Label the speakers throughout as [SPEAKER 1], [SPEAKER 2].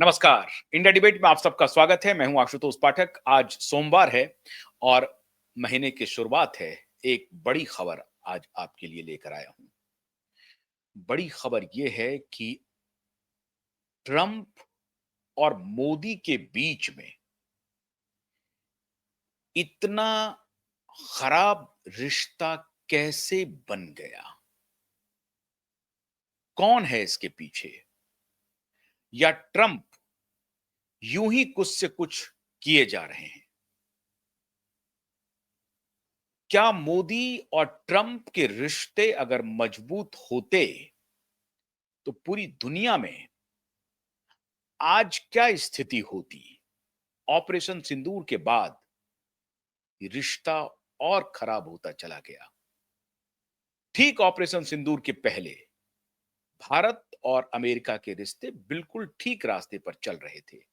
[SPEAKER 1] नमस्कार। India debate में आप सबका स्वागत है। मैं हूं आशुतोष पाठक। आज सोमवार है और महीने की शुरुआत है। एक बड़ी खबर आज आपके लिए लेकर आया हूं। बड़ी खबर यह है कि ट्रंप और मोदी के बीच में इतना खराब रिश्ता कैसे बन गया? कौन है इसके पीछे? या ट्रंप यूं ही कुछ से कुछ किए जा रहे हैं? क्या मोदी और ट्रंप के रिश्ते अगर मजबूत होते तो पूरी दुनिया में आज क्या स्थिति होती? ऑपरेशन सिंदूर के बाद रिश्ता और खराब होता चला गया। ठीक ऑपरेशन सिंदूर के पहले भारत और अमेरिका के रिश्ते बिल्कुल ठीक रास्ते पर चल रहे थे।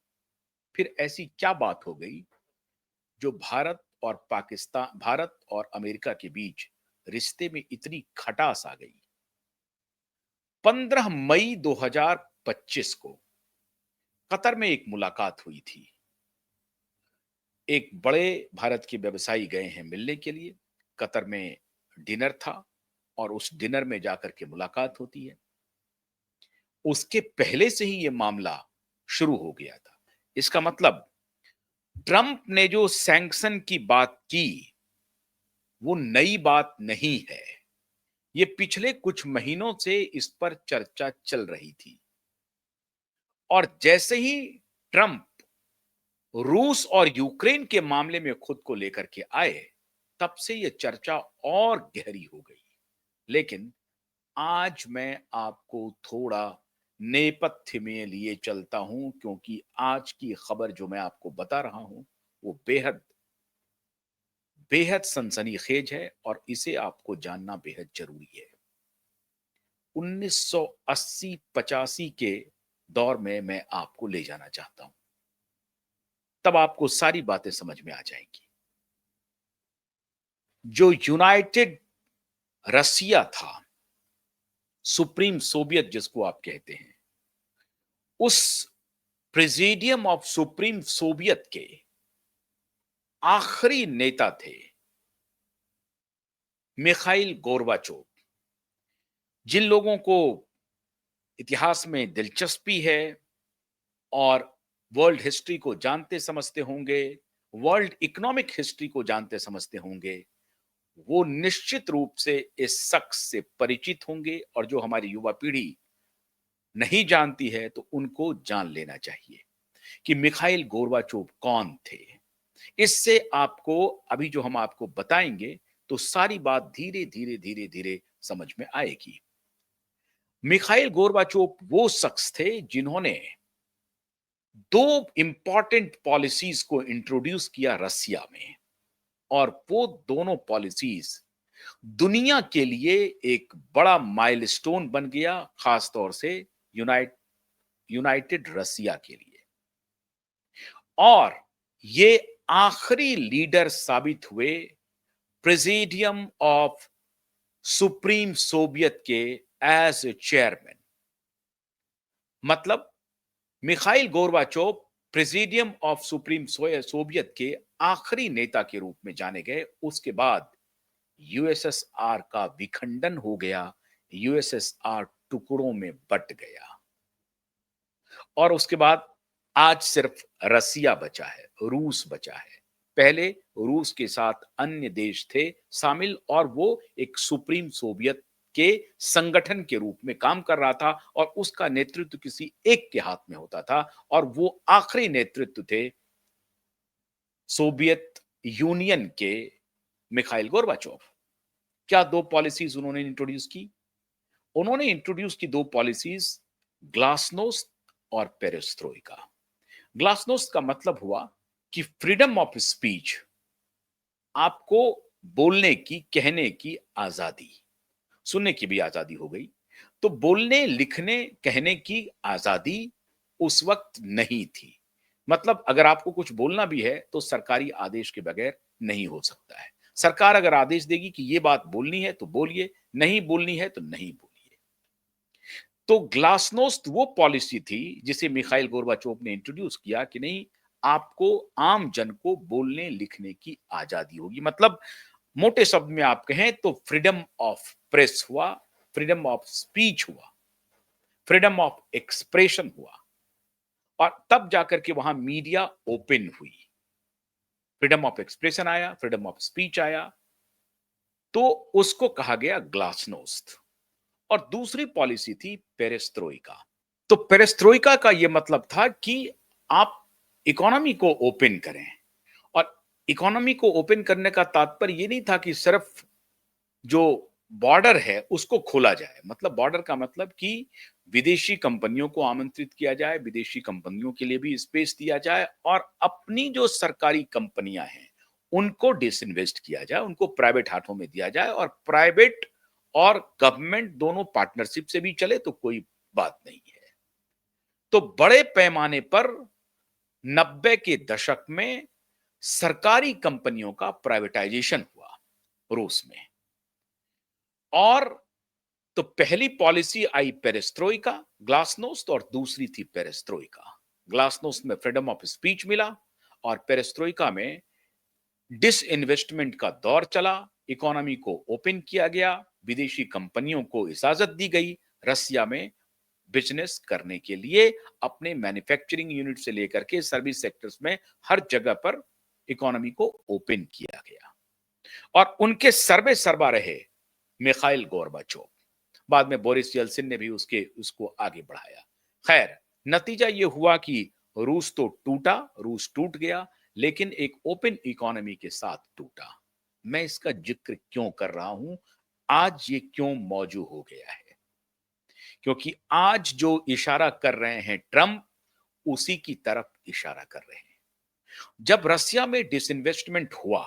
[SPEAKER 1] फिर ऐसी क्या बात हो गई जो भारत और अमेरिका के बीच रिश्ते में इतनी खटास आ गई? 15 मई 2025 को कतर में एक मुलाकात हुई थी। एक बड़े भारत के व्यवसायी गए हैं मिलने के लिए। कतर में डिनर था और उस डिनर में जाकर के मुलाकात होती है। उसके पहले से ही यह मामला शुरू हो गया था। इसका मतलब ट्रंप ने जो सैंक्शन की बात की वो नई बात नहीं है। ये पिछले कुछ महीनों से इस पर चर्चा चल रही थी और जैसे ही ट्रंप रूस और यूक्रेन के मामले में खुद को लेकर के आए, तब से यह चर्चा और गहरी हो गई। लेकिन आज मैं आपको थोड़ा नेपथ्य में लिए चलता हूं, क्योंकि आज की खबर जो मैं आपको बता रहा हूं वो बेहद बेहद सनसनीखेज है और इसे आपको जानना बेहद जरूरी है। 1980-85 के दौर में मैं आपको ले जाना चाहता हूं। तब आपको सारी बातें समझ में आ जाएंगी। जो यूनाइटेड रसिया था, सुप्रीम सोवियत जिसको आप कहते हैं, उस प्रेसिडियम ऑफ सुप्रीम सोवियत के आखिरी नेता थे मिखाइल गोर्बाचोव। जिन लोगों को इतिहास में दिलचस्पी है और वर्ल्ड हिस्ट्री को जानते समझते होंगे, वर्ल्ड इकोनॉमिक हिस्ट्री को जानते समझते होंगे, वो निश्चित रूप से इस शख्स से परिचित होंगे। और जो हमारी युवा पीढ़ी नहीं जानती है तो उनको जान लेना चाहिए कि मिखाइल गोर्बाचोव कौन थे। इससे आपको अभी जो हम आपको बताएंगे तो सारी बात धीरे धीरे धीरे धीरे समझ में आएगी। मिखाइल गोर्बाचोव वो शख्स थे जिन्होंने दो इंपॉर्टेंट पॉलिसीज को इंट्रोड्यूस किया रसिया में, और वो दोनों पॉलिसीज दुनिया के लिए एक बड़ा माइलस्टोन बन गया, खासतौर से यूनाइटेड रसिया के लिए। और ये आखिरी लीडर साबित हुए प्रेसिडियम ऑफ सुप्रीम सोवियत के एज ए चेयरमैन। मतलब Mikhail Gorbachev presidium of supreme Soviet के आखिरी नेता के रूप में जाने गए। उसके बाद यूएसएसआर का विखंडन हो गया, यूएसएसआर टुकड़ों में बट गया और उसके बाद आज सिर्फ रसिया बचा है, रूस बचा है। पहले रूस के साथ अन्य देश थे शामिल और वो एक सुप्रीम सोवियत के संगठन के रूप में काम कर रहा था और उसका नेतृत्व किसी एक के हाथ में होता था और वो आखिरी नेतृत्व थे सोवियत यूनियन के मिखाइल गोर्बाचोव। क्या दो पॉलिसीज उन्होंने इंट्रोड्यूस की? उन्होंने इंट्रोड्यूस की दो पॉलिसीज ग्लासनोस्ट और पेरेस्ट्रोइका। ग्लासनोस्ट का मतलब हुआ कि फ्रीडम ऑफ स्पीच, आपको बोलने की, कहने की आजादी, सुनने की भी आजादी हो गई। तो बोलने, लिखने, कहने की आजादी उस वक्त नहीं थी। मतलब अगर आपको कुछ बोलना भी है तो सरकारी आदेश के बगैर नहीं हो सकता है। सरकार अगर आदेश देगी कि ये बात बोलनी है तो बोलिए, नहीं बोलनी है तो नहीं बोलिए। तो ग्लासनोस्ट वो पॉलिसी थी जिसे मिखाइल गोर्बाचोव ने इंट्रोड्यूस किया कि नहीं, आपको आम जन को बोलने लिखने की आजादी होगी। मतलब मोटे शब्द में आप कहें तो फ्रीडम ऑफ प्रेस हुआ, फ्रीडम ऑफ स्पीच हुआ, फ्रीडम ऑफ एक्सप्रेशन हुआ, और तब जाकर के वहां मीडिया ओपन हुई। फ्रीडम ऑफ एक्सप्रेशन आया, फ्रीडम ऑफ स्पीच आया, तो उसको कहा गया ग्लासनोस्ट। और दूसरी पॉलिसी थी पेरेस्ट्रोइका। तो पेरेस्ट्रोइका का यह मतलब था कि आप इकोनॉमी को ओपन करें, और इकोनॉमी को ओपन करने का तात्पर्य यह नहीं था कि सिर्फ जो बॉर्डर है उसको खोला जाए। मतलब बॉर्डर का मतलब कि विदेशी कंपनियों को आमंत्रित किया जाए, विदेशी कंपनियों के लिए भी स्पेस दिया जाए, और अपनी जो सरकारी कंपनियां हैं उनको डिसइन्वेस्ट किया जाए, उनको प्राइवेट हाथों में दिया जाए, और प्राइवेट और गवर्नमेंट दोनों पार्टनरशिप से भी चले तो कोई बात नहीं है। तो बड़े पैमाने पर 90 के दशक में सरकारी कंपनियों का प्राइवेटाइजेशन हुआ रूस में। और तो पहली पॉलिसी आई पेरेस्ट्रोइका, ग्लासनोस्ट, और दूसरी थी पेरेस्ट्रोइका। ग्लासनोस्ट में फ्रीडम ऑफ स्पीच मिला, और पेरेस्ट्रोइका में डिसइन्वेस्टमेंट का दौर चला, इकोनॉमी को ओपन किया गया, विदेशी कंपनियों को इजाजत दी गई रसिया में बिजनेस करने के लिए। अपने मैन्युफैक्चरिंग यूनिट से लेकर के सर्विस सेक्टर्स में हर जगह पर इकोनॉमी को ओपन किया गया, और उनके सर्वे सर्वा रहे मिखाइल गोर्बाचोव। बाद में बोरिस येल्सिन ने भी उसको आगे बढ़ाया। खैर, नतीजा यह हुआ कि रूस तो टूटा, रूस टूट गया, लेकिन एक ओपन इकोनॉमी के साथ टूटा। मैं इसका जिक्र क्यों कर रहा हूं, आज ये क्यों मौजूद हो गया है? क्योंकि आज जो इशारा कर रहे हैं ट्रंप, उसी की तरफ इशारा कर रहे हैं। जब रसिया में डिसइन्वेस्टमेंट हुआ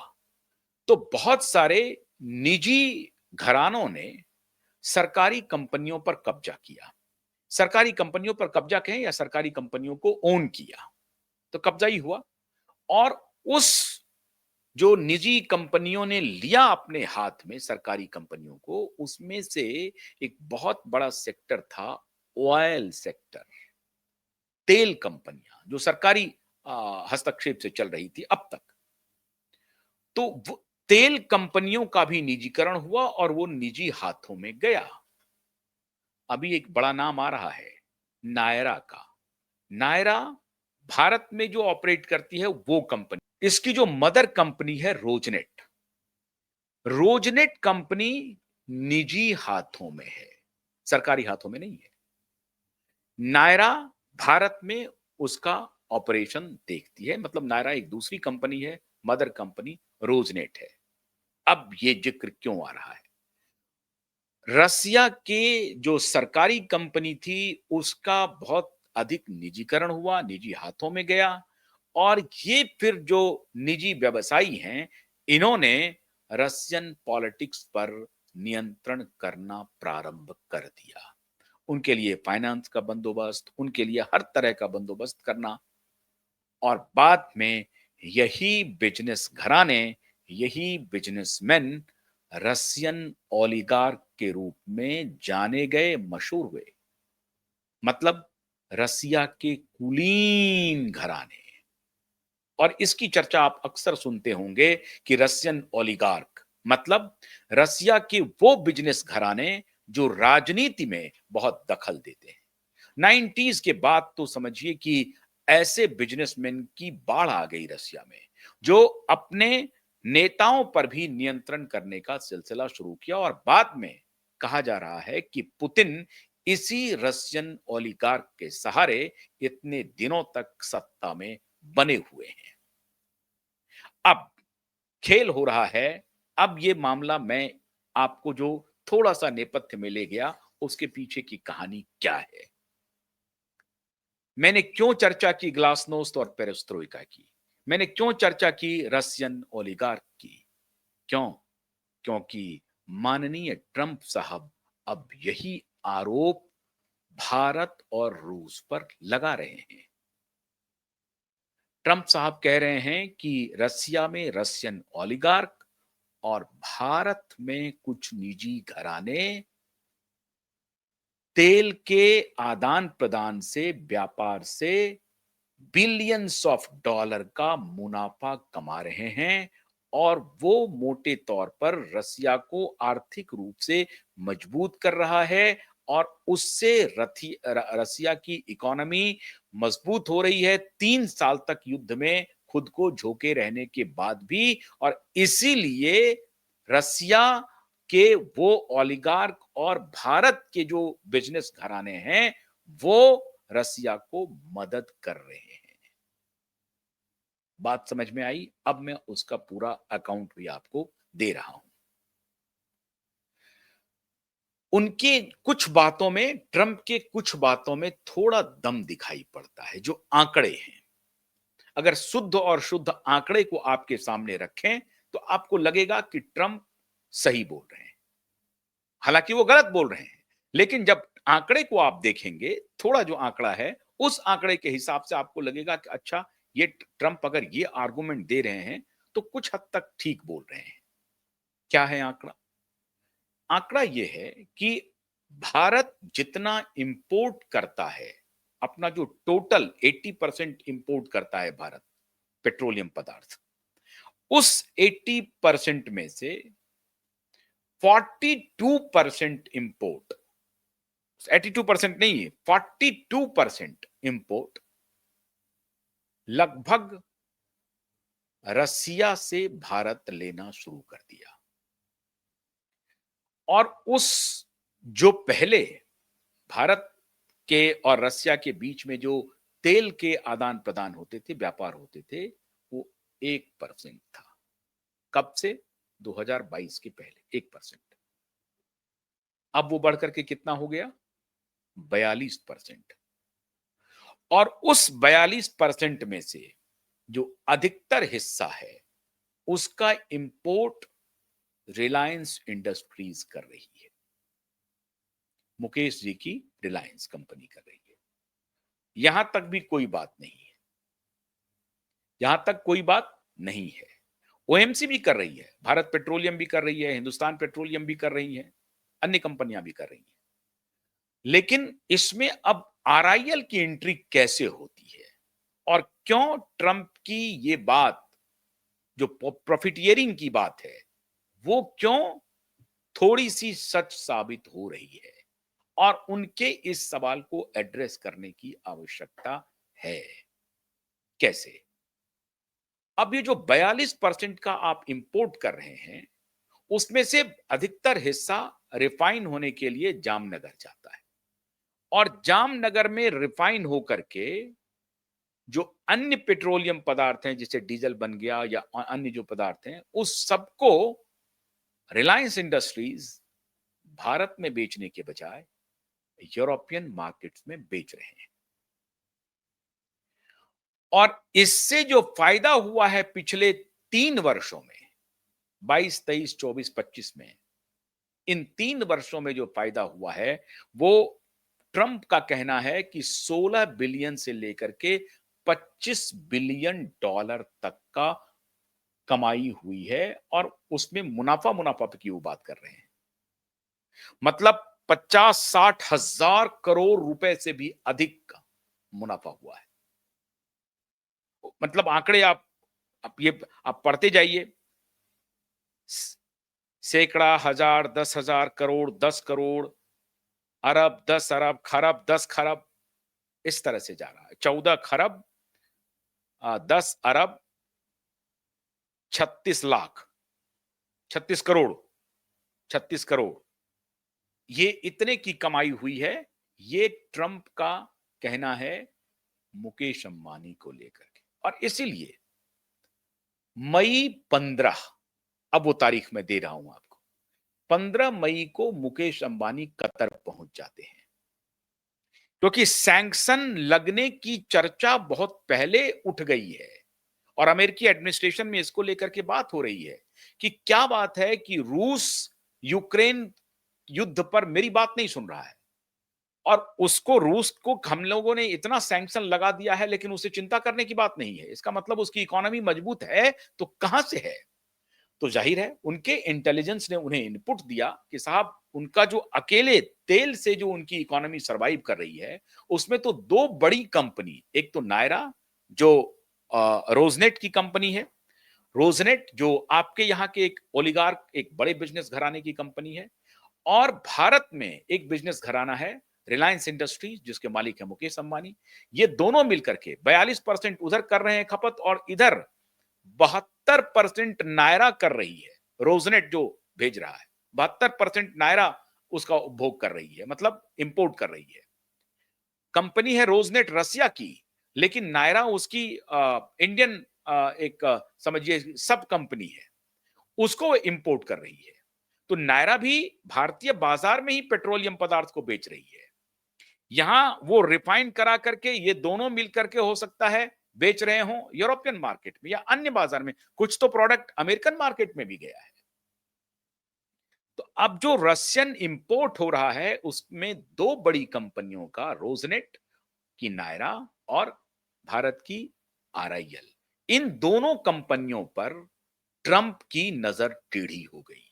[SPEAKER 1] तो बहुत सारे निजी घरानों ने सरकारी कंपनियों पर कब्जा किया। सरकारी कंपनियों पर कब्जा कहें या सरकारी कंपनियों को ओन किया, तो कब्जा ही हुआ। और उस जो निजी कंपनियों ने लिया अपने हाथ में सरकारी कंपनियों को, उसमें से एक बहुत बड़ा सेक्टर था ऑयल सेक्टर। तेल कंपनियां जो सरकारी हस्तक्षेप से चल रही थी अब तक, तो तेल कंपनियों का भी निजीकरण हुआ और वो निजी हाथों में गया। अभी एक बड़ा नाम आ रहा है, नायरा का। नायरा भारत में जो ऑपरेट करती है वो कंपनी, इसकी जो मदर कंपनी है रोजनेट। रोजनेट कंपनी निजी हाथों में है, सरकारी हाथों में नहीं है। नायरा भारत में उसका ऑपरेशन देखती है। मतलब नायरा एक दूसरी कंपनी है, मदर कंपनी रोजनेट है। अब ये जिक्र क्यों आ रहा है? रसिया के जो सरकारी कंपनी थी उसका बहुत अधिक निजीकरण हुआ, निजी हाथों में गया, और ये फिर जो निजी व्यवसायी हैं, इन्होंने रशियन पॉलिटिक्स पर नियंत्रण करना प्रारंभ कर दिया। उनके लिए फाइनेंस का बंदोबस्त, उनके लिए हर तरह का बंदोबस्त करना, और बाद में यही बिजनेस घराने, यही बिजनेसमैन रसियन ओलिगार्क के रूप में जाने गए, मशहूर हुए। मतलब रसिया के कुलीन घराने। और इसकी चर्चा आप अक्सर सुनते होंगे कि रसियन ओलिगार्क मतलब रसिया के वो बिजनेस घराने जो राजनीति में बहुत दखल देते हैं। 90s के बाद तो समझिए कि ऐसे बिजनेसमैन की बाढ़ आ गई रसिया में, जो अपने नेताओं पर भी नियंत्रण करने का सिलसिला शुरू किया। और बाद में कहा जा रहा है कि पुतिन इसी रशियन ओलिगार्क के सहारे इतने दिनों तक सत्ता में बने हुए हैं। अब खेल हो रहा है। अब ये मामला मैं आपको जो थोड़ा सा नेपथ्य में ले गया, उसके पीछे की कहानी क्या है। मैंने क्यों चर्चा की ग्लासनोस्ट और पेरेस्ट्रोइका की, मैंने क्यों चर्चा की रशियन ओलिगार्क की? क्यों? क्योंकि माननीय ट्रंप साहब अब यही आरोप भारत और रूस पर लगा रहे हैं। ट्रंप साहब कह रहे हैं कि रसिया में रशियन ओलिगार्क और भारत में कुछ निजी घराने तेल के आदान प्रदान से, व्यापार से बिलियंस ऑफ डॉलर का मुनाफा कमा रहे हैं और वो मोटे तौर पर रसिया को आर्थिक रूप से मजबूत कर रहा है और उससे रसिया की इकोनॉमी मजबूत हो रही है 3 साल तक युद्ध में खुद को झोंके रहने के बाद भी। और इसीलिए रसिया के वो ओलिगार्क और भारत के जो बिजनेस घराने हैं वो रसिया को मदद कर रहे हैं। बात समझ में आई? अब मैं उसका पूरा अकाउंट भी आपको दे रहा हूं। उनके कुछ बातों में, ट्रंप के कुछ बातों में थोड़ा दम दिखाई पड़ता है, जो आंकड़े हैं। अगर शुद्ध और शुद्ध आंकड़े को आपके सामने रखें तो आपको लगेगा कि ट्रंप सही बोल रहे हैं, हालांकि वो गलत बोल रहे हैं। लेकिन जब आंकड़े को आप देखेंगे, थोड़ा जो आंकड़ा है उस आंकड़े के हिसाब से आपको लगेगा कि अच्छा, ये ट्रंप अगर ये आर्गुमेंट दे रहे हैं तो कुछ हद तक ठीक बोल रहे हैं। क्या है आंकड़ा? आंकड़ा ये है कि भारत जितना इंपोर्ट करता है, अपना जो टोटल 80% इंपोर्ट करता है भारत पेट्रोलियम पदार्थ, उस 80% में से 42% इंपोर्ट, 82% नहीं है, 42% इंपोर्ट लगभग रसिया से भारत लेना शुरू कर दिया। और उस जो पहले भारत के और रसिया के बीच में जो तेल के आदान प्रदान होते थे, व्यापार होते थे, वो 1% था। कब से? 2022 के पहले 1%। अब वो बढ़कर के कितना हो गया? 42%। और उस 42% में से जो अधिकतर हिस्सा है उसका इंपोर्ट रिलायंस इंडस्ट्रीज कर रही है। मुकेश जी की रिलायंस कंपनी कर रही है। यहां तक भी कोई बात नहीं है, यहां तक कोई बात नहीं है। ओएमसी भी कर रही है, भारत पेट्रोलियम भी कर रही है, हिंदुस्तान पेट्रोलियम भी कर रही है, अन्य कंपनियां भी कर रही हैं। लेकिन इसमें अब आरआईएल की एंट्री कैसे होती है और क्यों ट्रंप की ये बात, जो प्रॉफिटियरिंग की बात है, वो क्यों थोड़ी सी सच साबित हो रही है, और उनके इस सवाल को एड्रेस करने की आवश्यकता है। कैसे? अब ये जो 42% का आप इंपोर्ट कर रहे हैं, उसमें से अधिकतर हिस्सा रिफाइन होने के लिए जामनगर जाता है, और जामनगर में रिफाइन होकर के जो अन्य पेट्रोलियम पदार्थ हैं, जैसे डीजल बन गया या अन्य जो पदार्थ हैं, उस सबको रिलायंस इंडस्ट्रीज भारत में बेचने के बजाय यूरोपियन मार्केट्स में बेच रहे हैं। और इससे जो फायदा हुआ है पिछले 3 वर्षों में, 22, 23, 24, 25 में, इन 3 वर्षों में जो फायदा हुआ है वो ट्रंप का कहना है कि 16 बिलियन से लेकर के 25 बिलियन डॉलर तक का कमाई हुई है। और उसमें मुनाफा मुनाफा की वो बात कर रहे हैं, मतलब 50-60 हजार करोड़ रुपए से भी अधिक का मुनाफा हुआ है। मतलब आंकड़े आप ये आप पढ़ते जाइए, सैकड़ा, हजार, 10,000 करोड़, 10 करोड़, अरब, 10 अरब, खरब, 10 खरब, इस तरह से जा रहा है। 14 खरब, 10 अरब, 36 लाख, 36 करोड़, 36 करोड़, ये इतने की कमाई हुई है। ये ट्रंप का कहना है मुकेश अंबानी को लेकर के। और इसीलिए मई 15, अब वो तारीख मैं दे रहा हूं आपको, 15 मई को मुकेश अंबानी कतर पहुंच जाते हैं, क्योंकि सैंक्शन लगने की चर्चा बहुत पहले उठ गई है और अमेरिकी एडमिनिस्ट्रेशन में इसको लेकर के बात हो रही है कि क्या बात है कि रूस यूक्रेन युद्ध पर मेरी बात नहीं सुन रहा है, और उसको, रूस को हम लोगों ने इतना सैंक्शन लगा दिया है लेकिन उसे चिंता करने की बात नहीं है। इसका मतलब उसकी इकोनॉमी मजबूत है तो कहां से है? तो जाहिर है उनके इंटेलिजेंस ने उन्हें इनपुट दिया कि साहब उनका जो अकेले तेल से जो उनकी इकोनॉमी सरवाइव कर रही है, उसमें तो दो बड़ी कंपनी, एक तो नायरा जो रोजनेट की कंपनी है, रोजनेट जो आपके यहाँ के एक ओलिगार्क, एक बड़े बिजनेस घराने की कंपनी है, और भारत में एक बिजनेस घराना है रिलायंस इंडस्ट्रीज जिसके मालिक है मुकेश अंबानी। ये दोनों मिलकर के 42% उधर कर रहे हैं खपत, और इधर 72% नायरा कर रही है। रोजनेट जो भेज रहा है 72% नायरा उसका उपभोग कर रही है, मतलब इंपोर्ट कर रही है। कंपनी है रोजनेट रसिया की, लेकिन नायरा उसकी इंडियन एक समझिए सब कंपनी है, उसको इंपोर्ट कर रही है। तो नायरा भी भारतीय बाजार में ही पेट्रोलियम पदार्थ को बेच रही है। यहां वो रिफाइन करा करके ये दोनों मिल करके हो सकता है बेच रहे हो यूरोपियन मार्केट में या अन्य बाजार में, कुछ तो प्रोडक्ट अमेरिकन मार्केट में भी गया है। तो अब जो रशियन इंपोर्ट हो रहा है उसमें दो बड़ी कंपनियों का, रोजनेट की नायरा और भारत की आरआईएल, इन दोनों कंपनियों पर ट्रंप की नजर टेढ़ी हो गई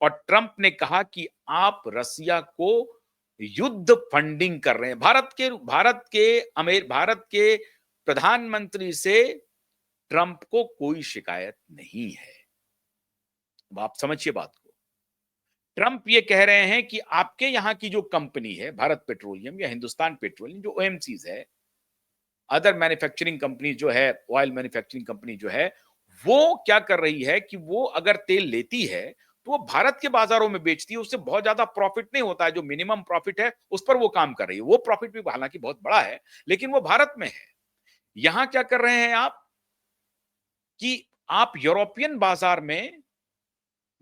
[SPEAKER 1] और ट्रंप ने कहा कि आप रसिया को युद्ध फंडिंग कर रहे हैं। भारत के प्रधानमंत्री से ट्रंप को कोई शिकायत नहीं है। अब आप समझिए बात को। ट्रंप ये कह रहे हैं कि आपके यहां की जो कंपनी है भारत पेट्रोलियम या हिंदुस्तान पेट्रोलियम, जो ओएमसीज है, अदर मैन्युफैक्चरिंग कंपनी जो है, ऑयल मैन्युफैक्चरिंग कंपनी जो है, वो क्या कर रही है कि वो अगर तेल लेती है तो वो भारत के बाजारों में बेचती है, उससे बहुत ज्यादा प्रॉफिट नहीं होता है, जो मिनिमम प्रॉफिट है उस पर वो काम कर रही है। वो प्रॉफिट भी हालांकि बहुत बड़ा है, लेकिन वो भारत में है। यहां क्या कर रहे हैं आप कि आप यूरोपियन बाजार में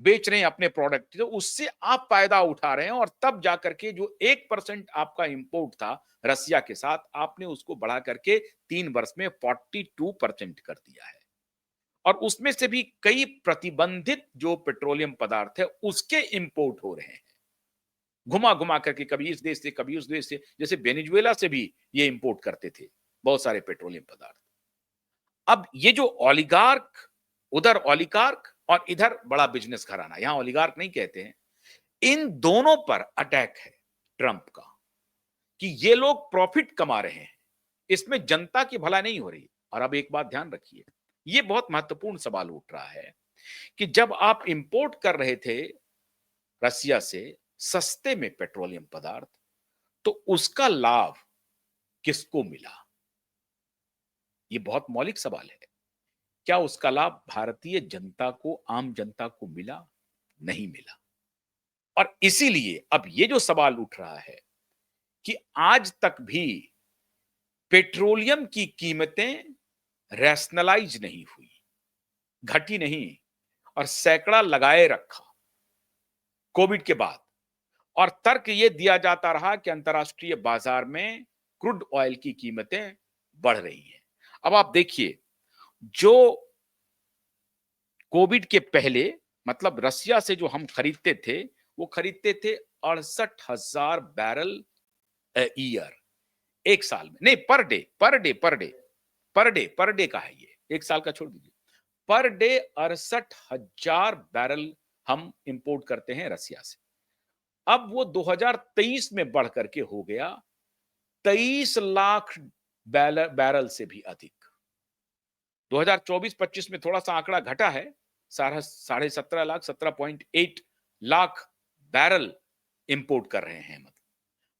[SPEAKER 1] बेच रहे हैं अपने प्रोडक्ट, तो उससे आप फायदा उठा रहे हैं, और तब जाकर के जो 1% आपका इंपोर्ट था रसिया के साथ, आपने उसको बढ़ा करके 3 वर्ष में 42% कर दिया है। और उसमें से भी कई प्रतिबंधित जो पेट्रोलियम पदार्थ है उसके इंपोर्ट हो रहे हैं, घुमा घुमा करके, कभी इस देश से कभी उस देश से, जैसे वेनेजुएला से भी ये इंपोर्ट करते थे बहुत सारे पेट्रोलियम पदार्थ। अब ये जो ओलिगार्क, उधर ओलिगार्क और इधर बड़ा बिजनेस घराना, यहां ओलिगार्क नहीं कहते हैं, इन दोनों पर अटैक है ट्रंप का कि ये लोग प्रॉफिट कमा रहे हैं, इसमें जनता की भलाई नहीं हो रही। और अब एक बात ध्यान रखिए, ये बहुत महत्वपूर्ण सवाल उठ रहा है कि जब आप इंपोर्ट कर रहे थे रसिया से सस्ते में पेट्रोलियम पदार्थ, तो उसका लाभ किसको मिला? ये बहुत मौलिक सवाल है। क्या उसका लाभ भारतीय जनता को, आम जनता को मिला? नहीं मिला। और इसीलिए अब ये जो सवाल उठ रहा है कि आज तक भी पेट्रोलियम की कीमतें रैशनलाइज नहीं हुई, घटी नहीं, और सैकड़ा लगाए रखा कोविड के बाद। और तर्क ये दिया जाता रहा कि अंतर्राष्ट्रीय बाजार में क्रूड ऑयल की कीमतें बढ़ रही हैं। अब आप देखिए, जो कोविड के पहले, मतलब रसिया से जो हम खरीदते थे, वो खरीदते थे 68,000 बैरल ईयर, एक साल में नहीं, पर डे पर डे का है ये, एक साल का छोड़ दीजिए, पर डे 68,000 बैरल हम इंपोर्ट करते हैं रसिया से। अब वो 2023 में बढ़ करके हो गया 23 लाख बैरल से भी अधिक। 2024-25 में थोड़ा सा आंकड़ा घटा है, 17.5 लाख, 17.8 लाख बैरल इंपोर्ट कर रहे हैं।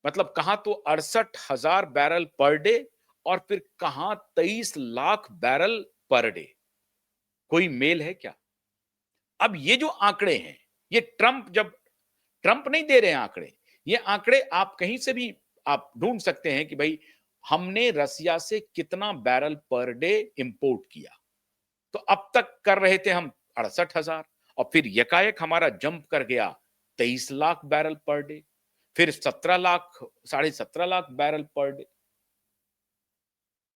[SPEAKER 1] मतलब कहां तो 68,000 बैरल पर डे, और फिर कहां 23 लाख बैरल पर डे। कोई मेल है क्या? अब ये जो आंकड़े हैं, ये ट्रंप नहीं दे रहे हैं आंकड़े, ये आंकड़े आप कहीं से भी आप ढूंढ सकते हैं कि भाई हमने रसिया से कितना बैरल पर डे इंपोर्ट किया। तो अब तक कर रहे थे हम 68,000, और फिर यकायक हमारा जंप कर गया 23 लाख बैरल पर डे, फिर 17 lakh, 17.5 lakh barrel per day.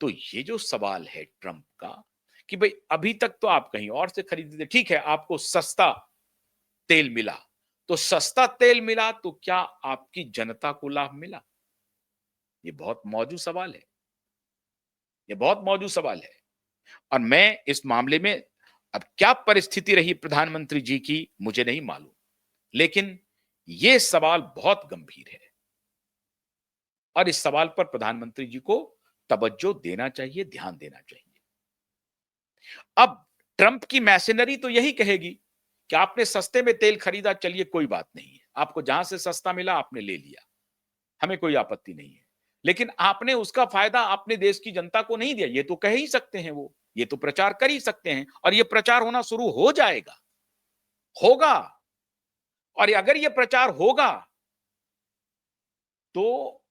[SPEAKER 1] तो ये जो सवाल है ट्रंप का कि भाई अभी तक तो आप कहीं और से खरीदते थे, ठीक है, आपको सस्ता तेल मिला, तो सस्ता तेल मिला तो क्या आपकी जनता को लाभ मिला? ये बहुत मौजूद सवाल है, ये बहुत मौजूद सवाल है। और मैं इस मामले में अब क्या परिस्थिति रही प्रधानमंत्री जी की मुझे नहीं मालूम, लेकिन यह सवाल बहुत गंभीर है और इस सवाल पर प्रधानमंत्री जी को तवज्जो देना चाहिए, ध्यान देना चाहिए। अब ट्रंप की मैशिनरी तो यही कहेगी कि आपने सस्ते में तेल खरीदा, चलिए कोई बात नहीं है, आपको जहां से सस्ता मिला आपने ले लिया, हमें कोई आपत्ति नहीं है, लेकिन आपने उसका फायदा अपने देश की जनता को नहीं दिया। ये तो कह ही सकते हैं वो, ये तो प्रचार कर ही सकते हैं और ये प्रचार होना शुरू हो जाएगा, होगा। और अगर ये प्रचार होगा तो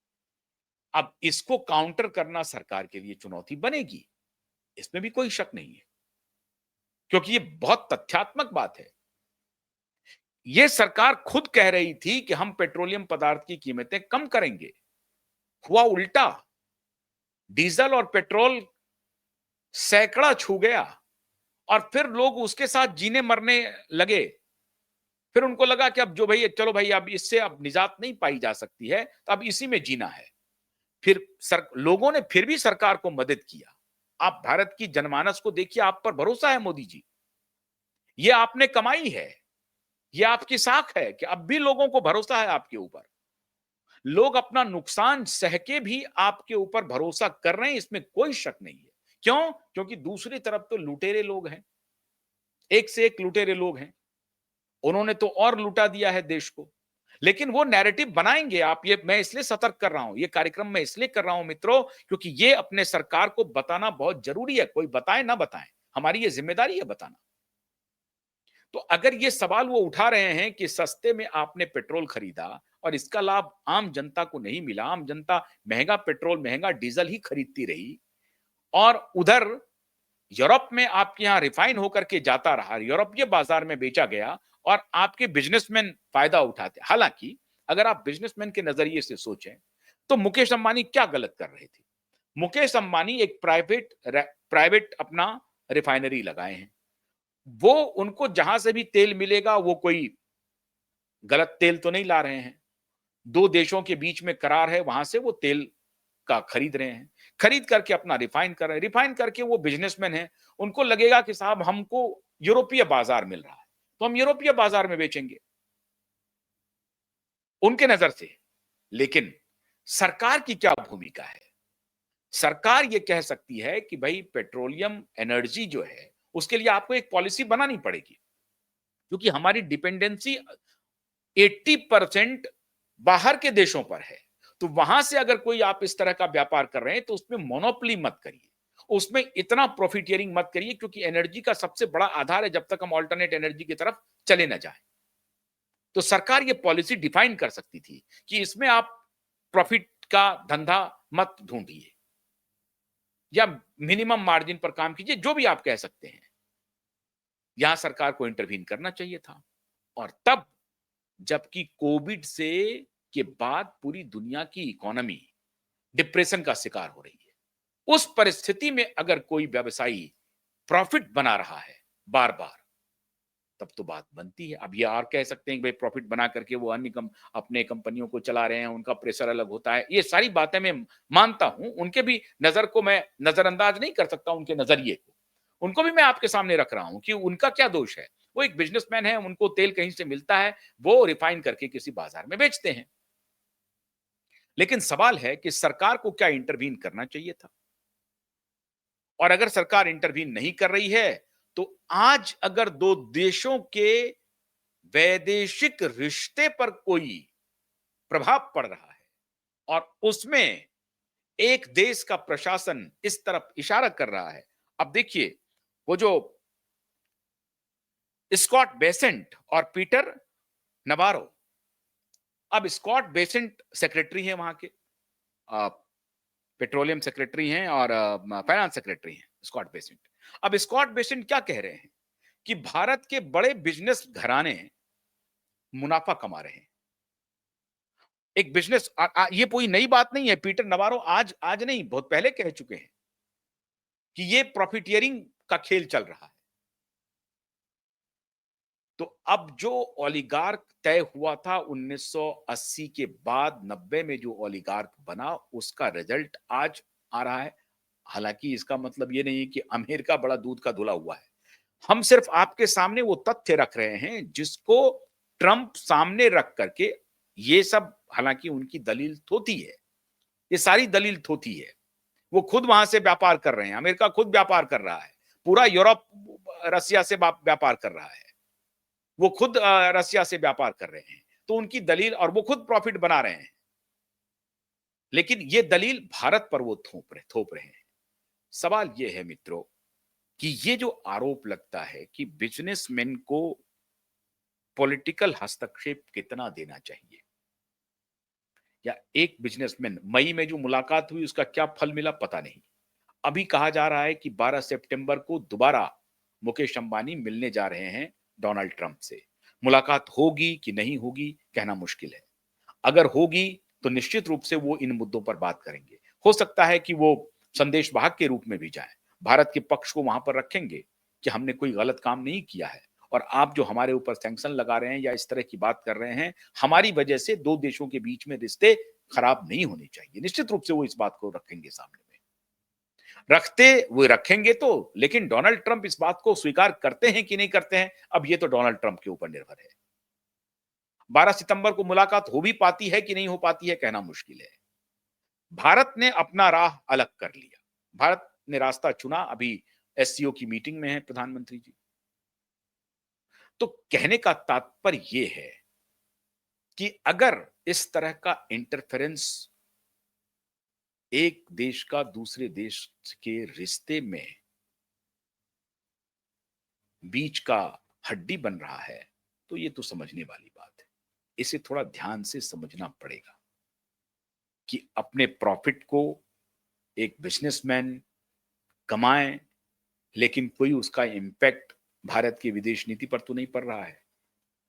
[SPEAKER 1] अब इसको काउंटर करना सरकार के लिए चुनौती बनेगी, इसमें भी कोई शक नहीं है, क्योंकि ये बहुत तथ्यात्मक बात है। ये सरकार खुद कह रही थी कि हम पेट्रोलियम पदार्थ की कीमतें कम करेंगे, हुआ उल्टा। डीजल और पेट्रोल सैकड़ा छू गया और फिर लोग उसके साथ जीने मरने लगे। फिर उनको लगा कि अब जो भाई चलो भाई अब इससे अब निजात नहीं पाई जा सकती है, तो अब इसी में जीना है। फिर लोगों ने फिर भी सरकार को मदद किया। आप भारत की जनमानस को देखिए, आप पर भरोसा है मोदी जी, ये आपने कमाई है, ये आपकी साख है कि अब भी लोगों को भरोसा है आपके ऊपर। लोग अपना नुकसान सह के भी आपके ऊपर भरोसा कर रहे हैं, इसमें कोई शक नहीं है। क्यों? क्योंकि दूसरी तरफ तो लुटेरे लोग हैं, एक से एक लुटेरे लोग हैं। उन्होंने तो और लुटा दिया है देश को। लेकिन वो नैरेटिव बनाएंगे आप, ये मैं इसलिए सतर्क कर रहा हूं, ये कार्यक्रम मैं इसलिए कर रहा हूं मित्रों, क्योंकि ये अपने सरकार को बताना बहुत जरूरी है। कोई बताए ना बताए, हमारी ये जिम्मेदारी है बताना। तो अगर ये सवाल वो उठा रहे हैं कि सस्ते में आपने पेट्रोल खरीदा और इसका लाभ आम जनता को नहीं मिला, आम जनता महंगा पेट्रोल महंगा डीजल ही खरीदती रही, और उधर यूरोप में आपके यहां रिफाइन होकर के जाता रहा, यूरोपीय बाजार में बेचा गया और आपके बिजनेसमैन फायदा उठाते। हालांकि अगर आप बिजनेसमैन के नजरिए से सोचें तो मुकेश अंबानी क्या गलत कर रहे थे? मुकेश अंबानी एक प्राइवेट अपना रिफाइनरी लगाए हैं। वो उनको जहां से भी तेल मिलेगा, वो कोई गलत तेल तो नहीं ला रहे हैं। दो देशों के बीच में करार है, वहां से वो तेल का खरीद रहे हैं, खरीद करके अपना रिफाइन कर रहे हैं। रिफाइन करके वो बिजनेसमैन हैं, उनको लगेगा कि साहब हमको यूरोपीय बाजार मिल रहा है, तो हम यूरोपीय बाजार में बेचेंगे, उनके नजर से। लेकिन सरकार की क्या भूमिका है? सरकार ये कह सकती है कि भाई पेट्रोलियम एनर्जी जो है उसके लिए आपको एक पॉलिसी बनानी पड़ेगी, क्योंकि हमारी डिपेंडेंसी 80% बाहर के देशों पर है। तो वहां से अगर कोई आप इस तरह का व्यापार कर रहे हैं तो उसमें मोनोपोली मत करिए, उसमें इतना प्रॉफिटियरिंग मत करिए, क्योंकि एनर्जी का सबसे बड़ा आधार है जब तक हम ऑल्टरनेट एनर्जी की तरफ चले ना जाए। तो सरकार ये पॉलिसी डिफाइन कर सकती थी कि इसमें आप प्रॉफिट का धंधा मत ढूंढिए या मिनिमम मार्जिन पर काम कीजिए, जो भी आप कह सकते हैं। यहां सरकार को इंटरवीन करना चाहिए था। और तब, जबकि कोविड से के बाद पूरी दुनिया की इकोनॉमी डिप्रेशन का शिकार हो रही है, उस परिस्थिति में अगर कोई व्यवसायी प्रॉफिट बना रहा है बार बार, तब तो बात बनती है। अब ये और कह सकते हैं कि भाई प्रॉफिट बना करके वो अन्य अपने कंपनियों को चला रहे हैं, उनका प्रेशर अलग होता है। ये सारी बातें मैं मानता हूं, उनके भी नजर को मैं नजरअंदाज नहीं कर सकता, उनके नजरिए को, उनको भी मैं आपके सामने रख रहा हूं कि उनका क्या दोष है। वो एक बिजनेसमैन है, उनको तेल कहीं से मिलता है, वो रिफाइन करके किसी बाजार में बेचते हैं। लेकिन सवाल है कि सरकार को क्या इंटरवीन करना चाहिए था? और अगर सरकार इंटरवीन नहीं कर रही है, तो आज अगर दो देशों के वैदेशिक रिश्ते पर कोई प्रभाव पड़ रहा है और उसमें एक देश का प्रशासन इस तरफ इशारा कर रहा है। अब देखिए, वो जो स्कॉट बेसेंट और पीटर नवारो, अब स्कॉट बेसेंट सेक्रेटरी हैं वहां के, पेट्रोलियम सेक्रेटरी हैं और फाइनेंस सेक्रेटरी हैं स्कॉट बेसेंट। अब स्कॉट बेसेंट क्या कह रहे हैं कि भारत के बड़े बिजनेस घराने मुनाफा कमा रहे हैं। एक बिजनेस, ये कोई नई बात नहीं है, पीटर नवारो आज आज नहीं बहुत पहले कह चुके हैं कि ये प्रॉफिटियरिंग का खेल चल रहा है। तो अब जो ओलिगार्क तय हुआ था 1980 के बाद 90 में जो ओलिगार्क बना, उसका रिजल्ट आज आ रहा है। हालांकि इसका मतलब ये नहीं कि अमेरिका बड़ा दूध का धुला हुआ है। हम सिर्फ आपके सामने वो तथ्य रख रहे हैं जिसको ट्रंप सामने रख करके, ये सब हालांकि उनकी दलील थोथी है, ये सारी दलील थोथी है। वो खुद वहां से व्यापार कर रहे हैं, अमेरिका खुद व्यापार कर रहा है, पूरा यूरोप रसिया से व्यापार कर रहा है, वो खुद रसिया से व्यापार कर रहे हैं, तो उनकी दलील, और वो खुद प्रॉफिट बना रहे हैं, लेकिन ये दलील भारत पर वो थोप रहे हैं। सवाल ये है मित्रों कि ये जो आरोप लगता है कि बिजनेसमैन को पॉलिटिकल हस्तक्षेप कितना देना चाहिए, या एक बिजनेसमैन, मई में जो मुलाकात हुई उसका क्या फल मिला पता नहीं। अभी कहा जा रहा है कि 12 सितंबर को दोबारा मुकेश अंबानी मिलने जा रहे हैं डोनाल्ड ट्रंप से। मुलाकात होगी कि नहीं होगी कहना मुश्किल है। अगर होगी तो निश्चित रूप से वो इन मुद्दों पर बात करेंगे। हो सकता है कि वो संदेश वाहक के रूप में भी जाएं, भारत के पक्ष को वहां पर रखेंगे कि हमने कोई गलत काम नहीं किया है, और आप जो हमारे ऊपर सैंक्शन लगा रहे हैं या इस तरह की बात कर रहे हैं, हमारी वजह से दो देशों के बीच में रिश्ते खराब नहीं होने चाहिए। निश्चित रूप से वो इस बात को रखेंगे सामने में। रखते वो रखेंगे तो, लेकिन डोनाल्ड ट्रंप इस बात को स्वीकार करते हैं कि नहीं करते हैं, अब ये तो डोनाल्ड ट्रंप के ऊपर निर्भर है। 12 सितंबर को मुलाकात हो भी पाती है कि नहीं हो पाती है कहना मुश्किल है। भारत ने अपना राह अलग कर लिया, भारत ने रास्ता चुना। अभी एससीओ की मीटिंग में है प्रधानमंत्री जी। तो कहने का तात्पर्य यह है कि अगर इस तरह का इंटरफेरेंस एक देश का दूसरे देश के रिश्ते में बीच का हड्डी बन रहा है, तो ये तो समझने वाली बात है। इसे थोड़ा ध्यान से समझना पड़ेगा कि अपने प्रॉफिट को एक बिजनेसमैन कमाए, लेकिन कोई उसका इम्पैक्ट भारत की विदेश नीति पर तो नहीं पड़ रहा है।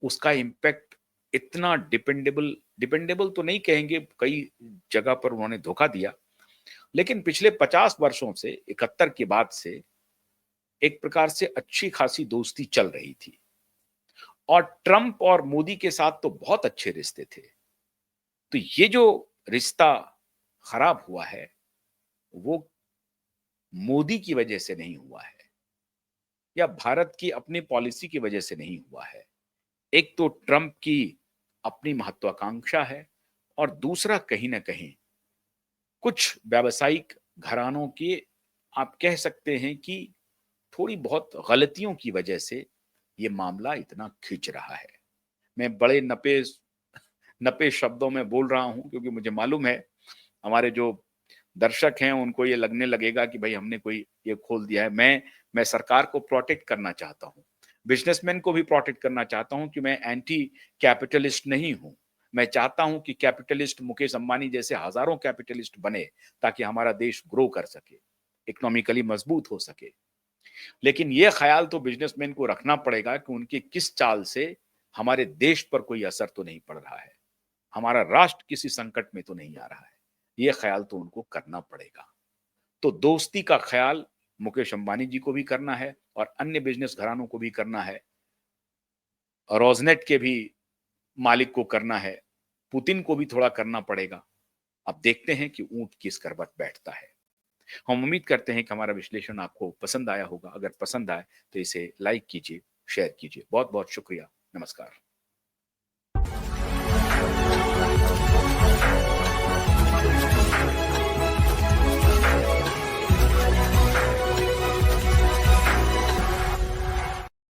[SPEAKER 1] उसका इम्पैक्ट इतना डिपेंडेबल तो नहीं कहेंगे, कई जगह पर उन्होंने धोखा दिया, लेकिन पिछले 50 वर्षों से, 71 के बाद से एक प्रकार से अच्छी खासी दोस्ती चल रही थी, और ट्रंप और मोदी के साथ तो बहुत अच्छे रिश्ते थे। तो ये जो रिश्ता खराब हुआ है, वो मोदी की वजह से नहीं हुआ है, या भारत की अपनी पॉलिसी की वजह से नहीं हुआ है। एक तो ट्रंप की अपनी महत्वाकांक्षा है, और दूसरा कहीं ना कहीं कुछ व्यावसायिक घरानों के, आप कह सकते हैं कि थोड़ी बहुत गलतियों की वजह से ये मामला इतना खिंच रहा है। मैं बड़े नपे नपे शब्दों में बोल रहा हूं, क्योंकि मुझे मालूम है हमारे जो दर्शक हैं उनको ये लगने लगेगा कि भाई हमने कोई ये खोल दिया है। मैं सरकार को प्रोटेक्ट करना चाहता हूं, बिजनेसमैन को भी प्रोटेक्ट करना चाहता हूं कि मैं एंटी कैपिटलिस्ट नहीं हूं। मैं चाहता हूं कि कैपिटलिस्ट मुकेश अंबानी जैसे हजारों कैपिटलिस्ट बने, ताकि हमारा देश ग्रो कर सके, इकोनॉमिकली मजबूत हो सके। लेकिन ये ख्याल तो बिजनेसमैन को रखना पड़ेगा कि उनकी किस चाल से हमारे देश पर कोई असर तो नहीं पड़ रहा है, हमारा राष्ट्र किसी संकट में तो नहीं आ रहा है। ये ख्याल तो उनको करना पड़ेगा। तो दोस्ती का ख्याल मुकेश अंबानी जी को भी करना है, और अन्य बिजनेस घरानों को भी करना है, रोजनेट के भी मालिक को करना है, पुतिन को भी थोड़ा करना पड़ेगा। अब देखते हैं कि ऊंट किस करवट बैठता है। हम उम्मीद करते हैं कि हमारा विश्लेषण आपको पसंद आया होगा। अगर पसंद आए तो इसे लाइक कीजिए, शेयर कीजिए। बहुत बहुत शुक्रिया। नमस्कार।